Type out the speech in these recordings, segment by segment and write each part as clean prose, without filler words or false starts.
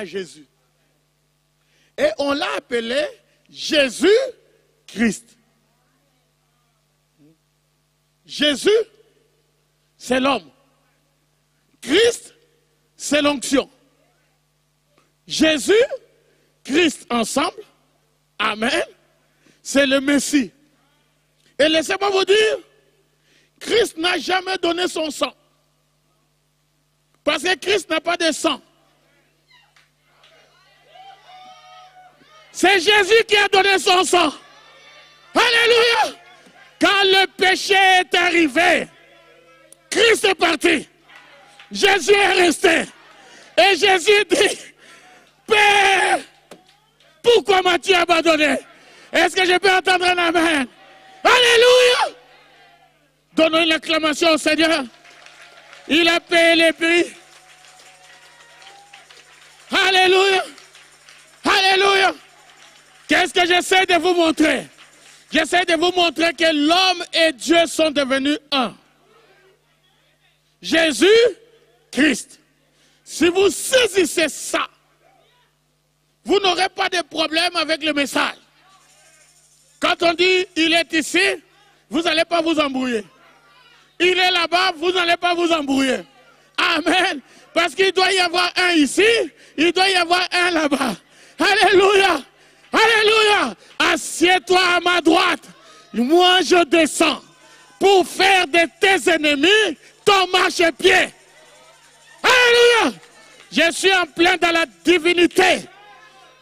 à Jésus. Et on l'a appelé Jésus-Christ. Jésus, c'est l'homme. Christ, c'est l'onction. Jésus, Christ ensemble, amen, c'est le Messie. Et laissez-moi vous dire, Christ n'a jamais donné son sang. Parce que Christ n'a pas de sang. C'est Jésus qui a donné son sang. Alléluia. Quand le péché est arrivé, Christ est parti. Jésus est resté. Et Jésus dit, Père, pourquoi m'as-tu abandonné? Est-ce que je peux entendre un amen? Alléluia. Donnons une acclamation au Seigneur. Il a payé les prix. Alléluia. Alléluia. Qu'est-ce que j'essaie de vous montrer? J'essaie de vous montrer que l'homme et Dieu sont devenus un. Jésus, Christ. Si vous saisissez ça, vous n'aurez pas de problème avec le message. Quand on dit il est ici, vous n'allez pas vous embrouiller. Il est là-bas, vous n'allez pas vous embrouiller. Amen. Parce qu'il doit y avoir un ici, il doit y avoir un là-bas. Alléluia. Alléluia. Assieds-toi à ma droite. Moi, je descends pour faire de tes ennemis ton marchepied. Alléluia. Je suis en plein dans la divinité.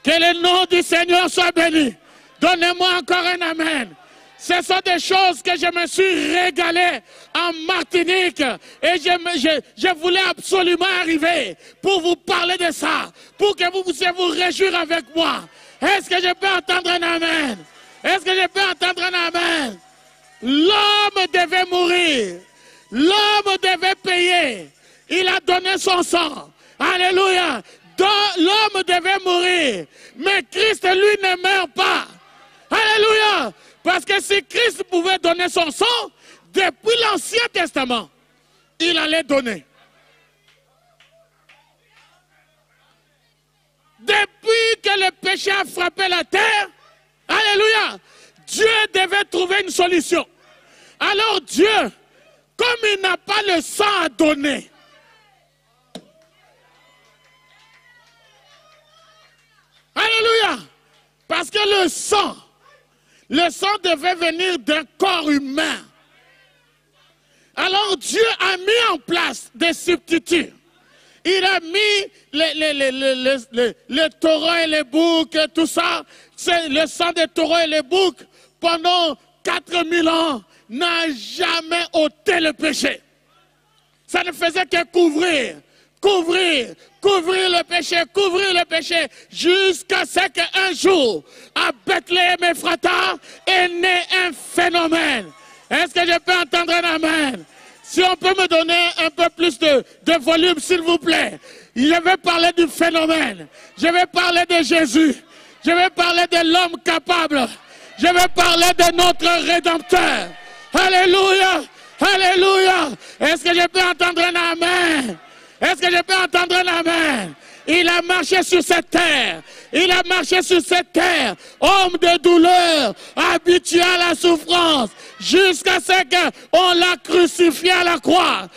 Que le nom du Seigneur soit béni. Donnez-moi encore un amen. Ce sont des choses que je me suis régalé en Martinique et je voulais absolument arriver pour vous parler de ça, pour que vous puissiez vous réjouir avec moi. Est-ce que je peux entendre un amen? Est-ce que je peux entendre un amen? L'homme devait mourir. L'homme devait payer. Il a donné son sang. Alléluia. L'homme devait mourir. Mais Christ, lui, ne meurt pas. Alléluia. Parce que si Christ pouvait donner son sang, depuis l'Ancien Testament, il allait donner. Depuis que le péché a frappé la terre, alléluia, Dieu devait trouver une solution. Alors Dieu, comme il n'a pas le sang à donner, alléluia, parce que le sang devait venir d'un corps humain. Alors Dieu a mis en place des substituts. Il a mis les taureaux et les boucs, tout ça. Le sang des taureaux et les boucs, pendant 4000 ans, n'a jamais ôté le péché. Ça ne faisait que couvrir le péché, jusqu'à ce qu'un jour, à Bethléem Ephrata, est né un phénomène. Est-ce que je peux entendre un amen? Si on peut me donner un peu plus de volume, s'il vous plaît. Je vais parler du phénomène. Je vais parler de Jésus. Je vais parler de l'homme capable. Je vais parler de notre Rédempteur. Alléluia. Alléluia. Est-ce que je peux entendre un amen? Est-ce que je peux entendre un amen? Il a marché sur cette terre. Il a marché sur cette terre. Homme de douleur, habitué à la souffrance, jusqu'à ce qu'on l'a crucifié à la croix.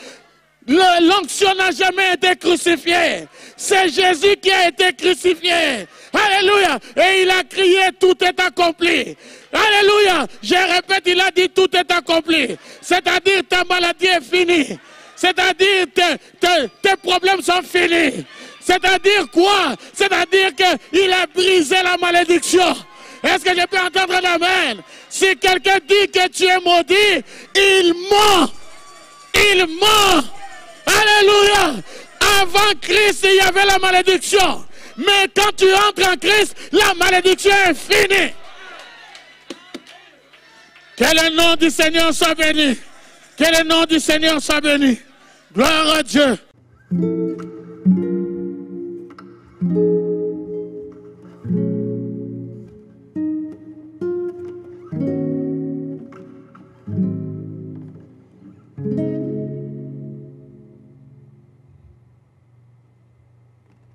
L'onction n'a jamais été crucifiée. C'est Jésus qui a été crucifié. Alléluia. Et il a crié, tout est accompli. Alléluia. Je répète, il a dit, tout est accompli. C'est-à-dire, ta maladie est finie. C'est-à-dire, tes problèmes sont finis. C'est-à-dire quoi? C'est-à-dire qu'il a brisé la malédiction. Est-ce que je peux entendre un amen? Si quelqu'un dit que tu es maudit, il ment. Il ment. Alléluia. Avant Christ, il y avait la malédiction. Mais quand tu entres en Christ, la malédiction est finie. Que le nom du Seigneur soit béni. Que le nom du Seigneur soit béni. Gloire à Dieu.